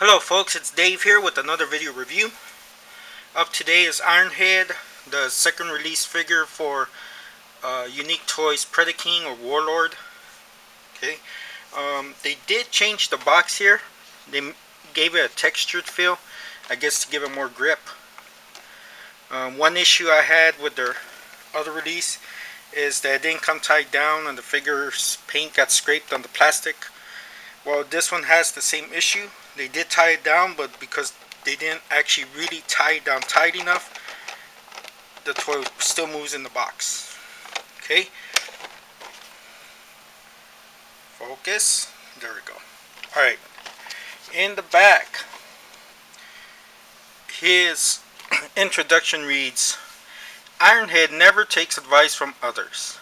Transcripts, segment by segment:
Hello folks, it's Dave here with another video review. Up today is Ironhead, the second release figure for Unique Toys Predaking or Warlord. Okay, they did change the box here. They gave it a textured feel, I guess to give it more grip. One issue I had with their other release is that it didn't come tied down and the figure's paint got scraped on the plastic. Well, this one has the same issue. They did tie it down, but because they didn't actually really tie it down tight enough, the toy still moves in the box. Okay, focus, there we go. Alright, in the back, his introduction reads, Ironhead never takes advice from others.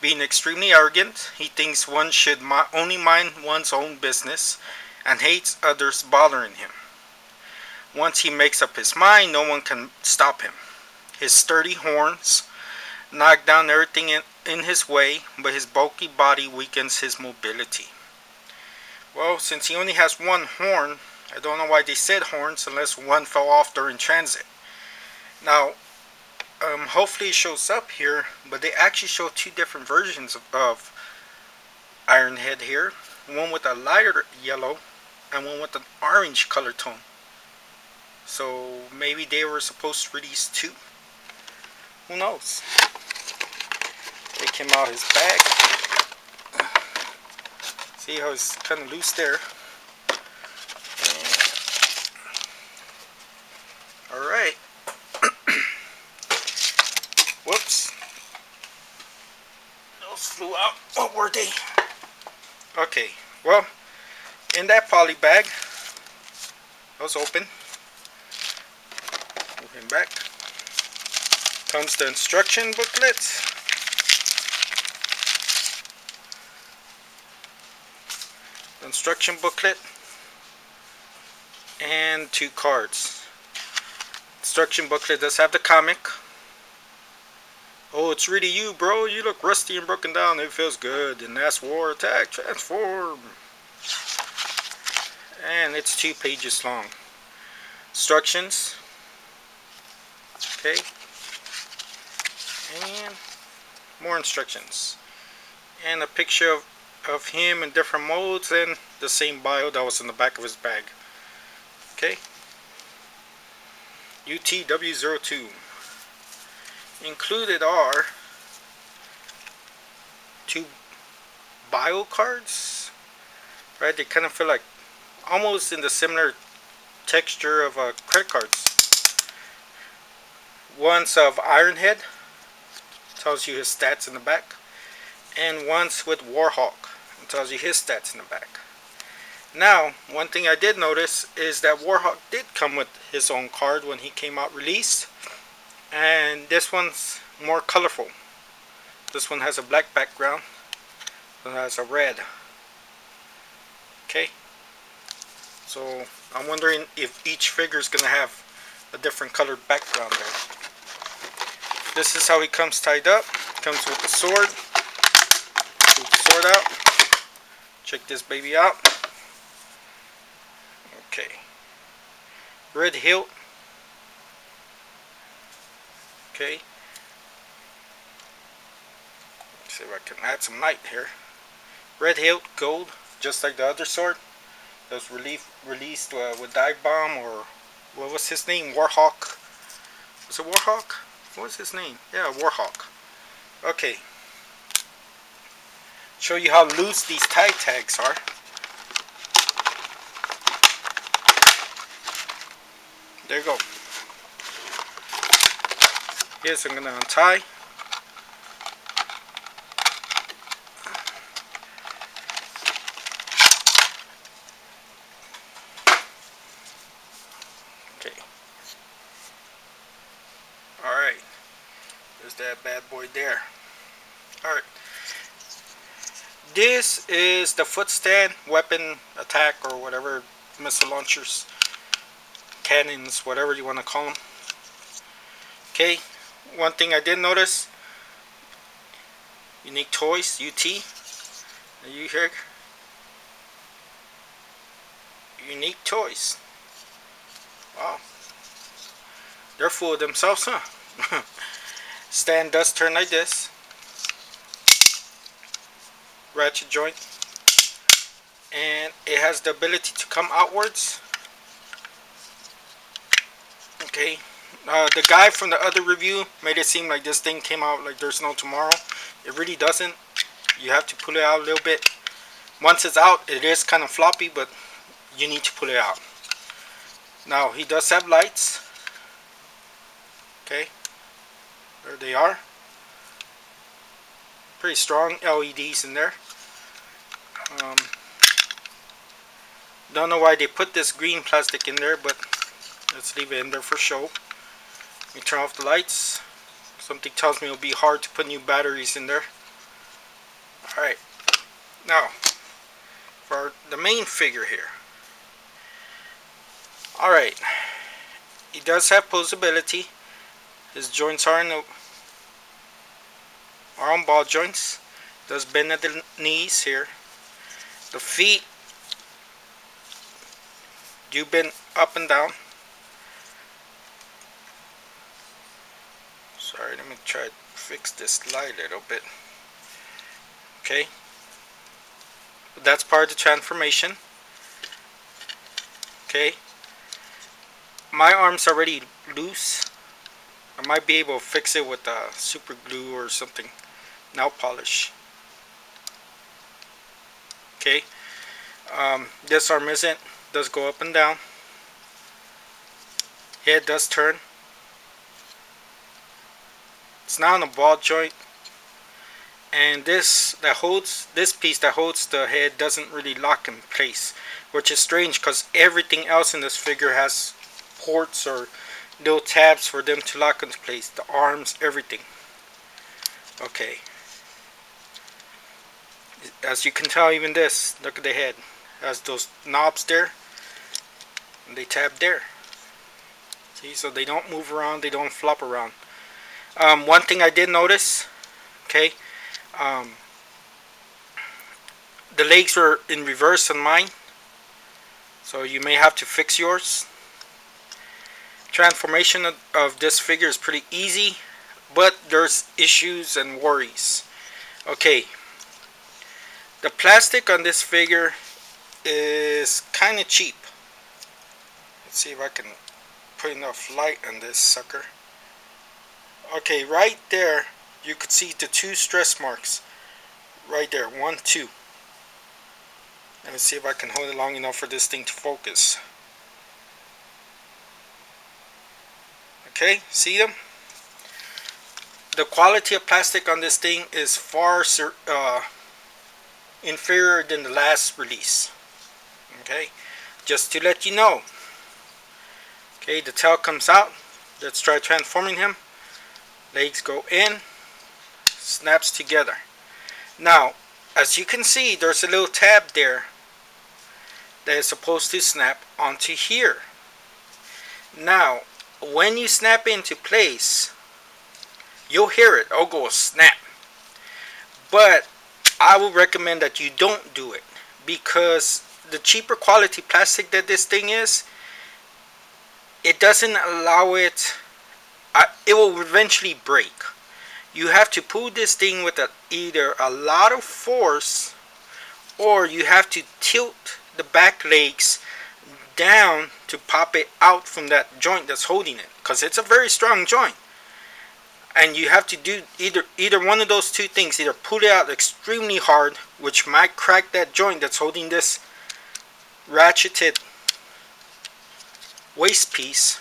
Being extremely arrogant, he thinks one should only mind one's own business and hates others bothering him. Once he makes up his mind, no one can stop him. His sturdy horns knock down everything in his way, but his bulky body weakens his mobility. Well, since he only has one horn, I don't know why they said horns unless one fell off during transit. Now, hopefully it shows up here, but they actually show two different versions of Ironhead here. One with a lighter yellow and one with an orange color tone. So maybe they were supposed to release two. Who knows? Take him out his bag. See how it's kind of loose there. Alright. Whoops. Those flew out. What were they? Okay, well, in that poly bag, that was open. Move him back. Comes the instruction booklet. The instruction booklet. And two cards. Instruction booklet does have the comic. Oh, it's really you, bro. You look rusty and broken down. It feels good. And that's war, attack, transform. And it's 2 pages long. Instructions. Okay. And more instructions. And a picture of him in different modes and the same bio that was in the back of his bag. Okay. UT-W02. Included are 2 bio cards, right? They kind of feel like almost in the similar texture of credit cards. One's of Ironhead, tells you his stats in the back, and one's with Warhawk, and tells you his stats in the back. Now, one thing I did notice is that Warhawk did come with his own card when he came out released. And this one's more colorful. This one has a black background. This one has a red. Okay. So I'm wondering if each figure is going to have a different colored background there. This is how he comes tied up. Comes with the sword. Take the sword out. Check this baby out. Okay. Red hilt. Okay. Let's see if I can add some light here. Red hilt, gold, just like the other sword that was released with Dive Bomb, or what was his name? Warhawk. Was it Warhawk? What was his name? Yeah, Warhawk. Okay. Show you how loose these tie tags are. There you go. Yes, I'm going to untie. Okay. Alright. There's that bad boy there. Alright. This is the foot stand, weapon, attack, or whatever, missile launchers, cannons, whatever you want to call them. Okay. One thing I did notice, Unique Toys, UT. Are you here? unique toys. Wow. They're full of themselves, huh? Stand does turn like this. Ratchet joint. And it has the ability to come outwards. Okay. The guy from the other review made it seem like this thing came out like there's no tomorrow. It really doesn't. You have to pull it out a little bit. Once it's out, it is kind of floppy, but you need to pull it out. Now, he does have lights. Okay. There they are. Pretty strong LEDs in there. Don't know why they put this green plastic in there, but let's leave it in there for show. Let me turn off the lights. Something tells me it'll be hard to put new batteries in there. Alright. Now, for the main figure here. Alright. He does have posability. His joints are on ball joints. Does bend at the knees here. The feet do bend up and down. Sorry, let me try to fix this light a little bit. Okay. That's part of the transformation. Okay. My arm's already loose. I might be able to fix it with super glue or something. Nail polish. Okay. This arm isn't. Does go up and down. Head does turn. It's not on a ball joint. And this piece that holds the head doesn't really lock in place, which is strange because everything else in this figure has ports or little tabs for them to lock into place. The arms, everything. Okay. As you can tell, even this, look at the head, has those knobs there, and they tab there. See, so they don't move around, they don't flop around. One thing I did notice, okay, the legs were in reverse on mine, so you may have to fix yours. Transformation of this figure is pretty easy, but there's issues and worries. Okay, the plastic on this figure is kind of cheap. Let's see if I can put enough light on this sucker. Okay, right there you could see the two stress marks. Right there, 1, 2. Let me see if I can hold it long enough for this thing to focus. Okay, see them? The quality of plastic on this thing is far inferior than the last release. Okay, just to let you know. Okay, the tail comes out. Let's try transforming him. Legs go in, snaps together. Now, as you can see, there's a little tab there that is supposed to snap onto here. Now, when you snap into place, you'll hear it. It'll go snap. But I would recommend that you don't do it, because the cheaper quality plastic that this thing is, it doesn't allow it. It will eventually break. You have to pull this thing with either a lot of force, or you have to tilt the back legs down to pop it out from that joint that's holding it, because it's a very strong joint. And you have to do either one of those two things. Either pull it out extremely hard, which might crack that joint that's holding this ratcheted waist piece,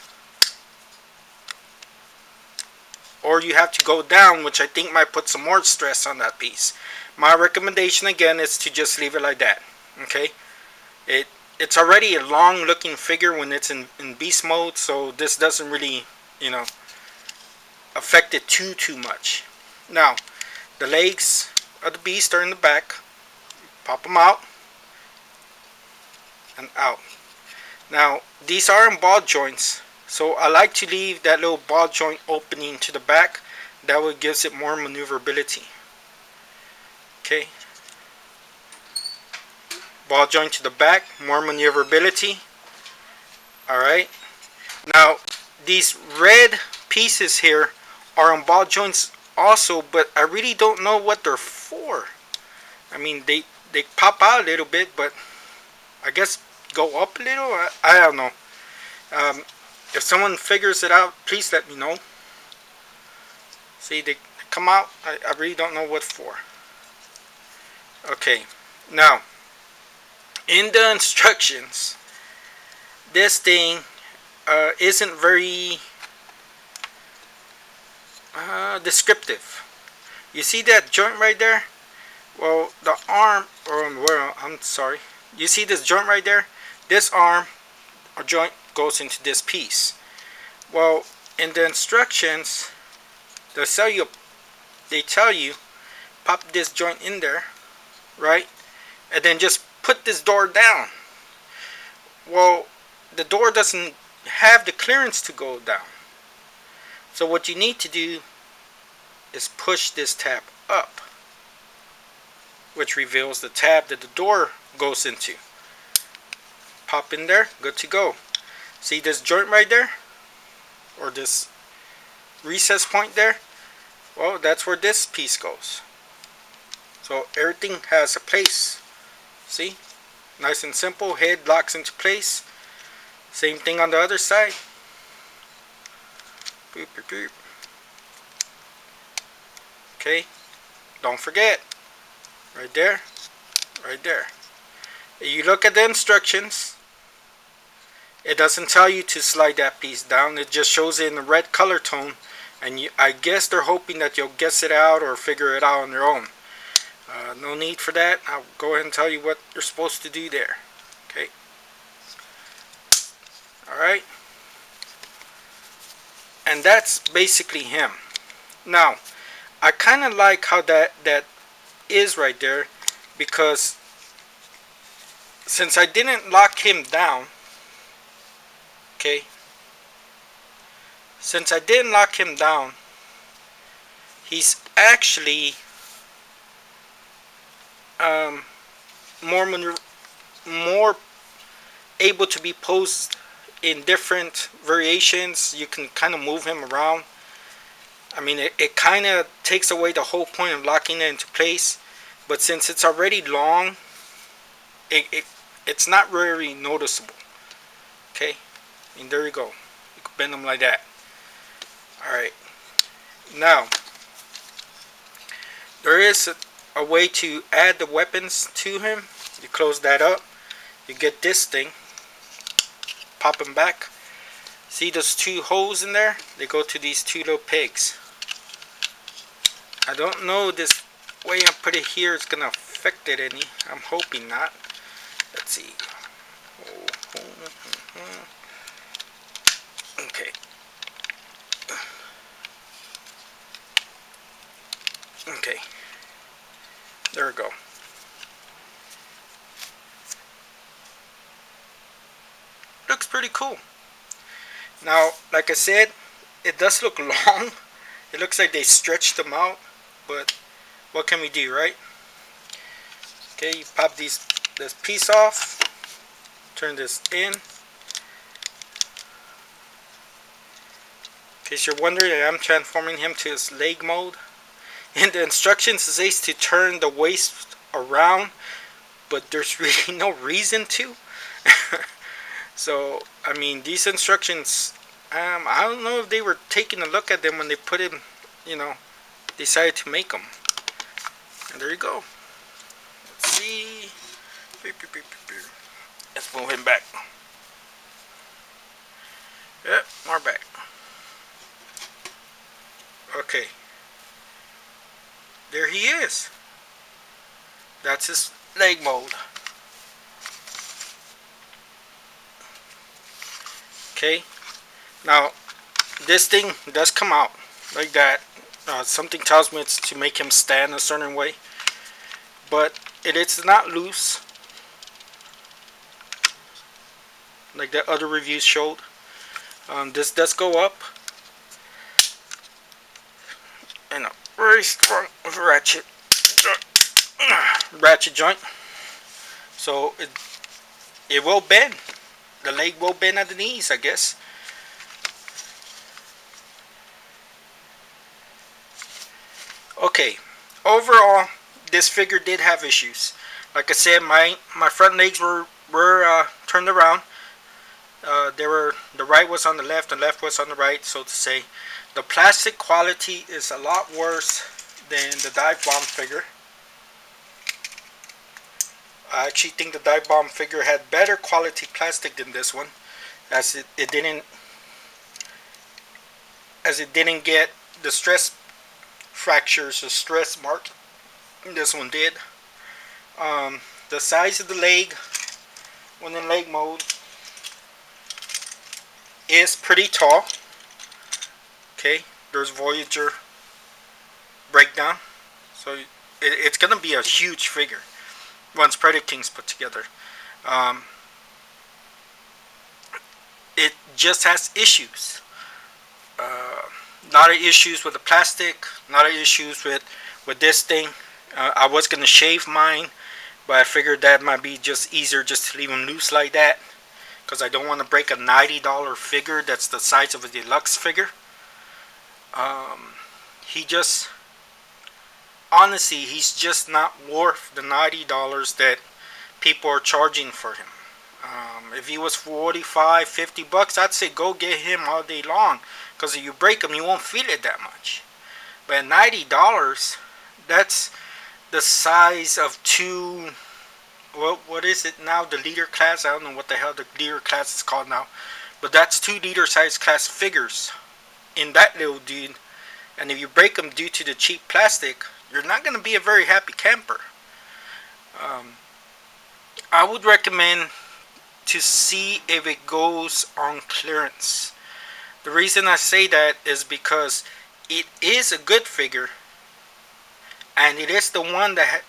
or you have to go down, which I think might put some more stress on that piece. My recommendation again is to just leave it like that. Okay, it's already a long looking figure when it's in beast mode, so this doesn't really, affect it too much. Now, the legs of the beast are in the back. Pop them out and out. Now, these are in ball joints, so I like to leave that little ball joint opening to the back. That way gives it more maneuverability. Okay. ball joint to the back, more maneuverability. Alright. Now, these red pieces here are on ball joints also, but I really don't know what they're for. I mean, they pop out a little bit, but I guess go up a little. I don't know. If someone figures it out, please let me know. See, they come out. I really don't know what for. Okay, now in the instructions, this thing isn't very descriptive. You see that joint right there? Well, the arm, well, I'm sorry. You see this joint right there? This arm or joint goes into this piece. Well, in the instructions, they tell you pop this joint in there, right? And then just put this door down. Well, the door doesn't have the clearance to go down. So what you need to do is push this tab up, which reveals the tab that the door goes into. Pop in there, good to go. See this joint right there? Or this recess point there? Well, that's where this piece goes. So everything has a place. See? Nice and simple. Head locks into place. Same thing on the other side. Boop, boop, boop. Okay. Don't forget. Right there. Right there. If you look at the instructions, it doesn't tell you to slide that piece down. It just shows it in the red color tone. And I guess they're hoping that you'll guess it out or figure it out on your own. No need for that. I'll go ahead and tell you what you're supposed to do there. Okay. Alright. And that's basically him. Now, I kind of like how that is right there, because since I didn't lock him down, okay, since I didn't lock him down, he's actually more able to be posed in different variations. You can kind of move him around. I mean, it kind of takes away the whole point of locking it into place, but since it's already long, it's not very noticeable. Okay, I mean, there you go. You can bend them like that. Alright, now there is a way to add the weapons to him. You close that up, you get this thing, pop them back. See those two holes in there? They go to these two little pegs. I don't know this way I put it here is gonna affect it any. I'm hoping not. Let's see. Okay. Okay. There we go. Looks pretty cool. Now, like I said, it does look long. It looks like they stretched them out, but what can we do, right? Okay, you pop this piece off, turn this in. In case you're wondering, I'm transforming him to his leg mode. In the instructions, it says to turn the waist around, but there's really no reason to. So, I mean, these instructions, I don't know if they were taking a look at them when they put him, decided to make them. And there you go. Let's see. Let's move him back. Yep, more back. Okay. There he is. That's his leg mode. Okay. Now, this thing does come out like that. Something tells me it's to make him stand a certain way. But it is not loose, like the other reviews showed. This does go up. And a very strong ratchet joint. So it will bend. The leg will bend at the knees, I guess. Okay, overall, this figure did have issues. Like I said, my front legs were turned around. The right was on the left, and left was on the right, so to say. The plastic quality is a lot worse than the dive bomb figure. I actually think the dive bomb figure had better quality plastic than this one, as it didn't get the stress fractures, the stress mark. This one did. The size of the leg when in leg mode is pretty tall. Okay, there's Voyager breakdown, so it's gonna be a huge figure once Predaking's put together. It just has issues. Not of issues with the plastic, not of issues with this thing. I was gonna shave mine, but I figured that might be just easier just to leave them loose like that, because I don't want to break a $90 figure that's the size of a deluxe figure. He just, honestly, he's just not worth the $90 that people are charging for him. If he was 45, 50 bucks, I'd say go get him all day long, because if you break him, you won't feel it that much. But at $90, that's the size of two, what is it now, the leader class? I don't know what the hell the leader class is called now, but that's 2 leader size class figures in that little dude. And if you break them due to the cheap plastic, you're not going to be a very happy camper. I would recommend to see if it goes on clearance. The reason I say that is because it is a good figure, and it is the one that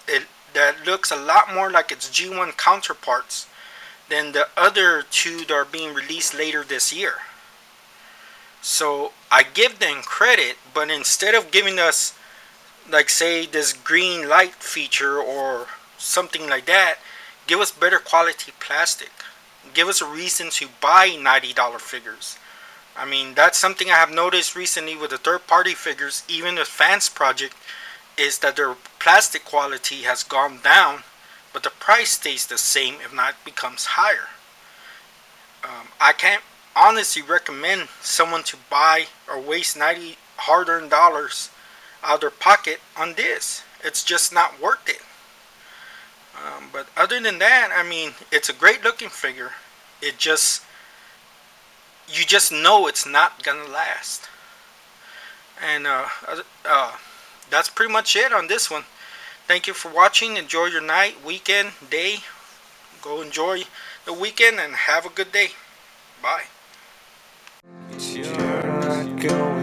looks a lot more like its G1 counterparts than the other 2 that are being released later this year. So I give them credit, but instead of giving us, like, say, this green light feature or something like that, give us better quality plastic. Give us a reason to buy $90 figures. I mean, that's something I have noticed recently with the third-party figures, even the fans project, is that their plastic quality has gone down, but the price stays the same, if not becomes higher. I can't honestly recommend someone to buy or waste $90 hard-earned dollars out of their pocket on this. It's just not worth it. But other than that, I mean, it's a great looking figure. You just know it's not gonna last. And that's pretty much it on this one. Thank you for watching. Enjoy your night, weekend, day. Go enjoy the weekend and have a good day. Bye. You're not going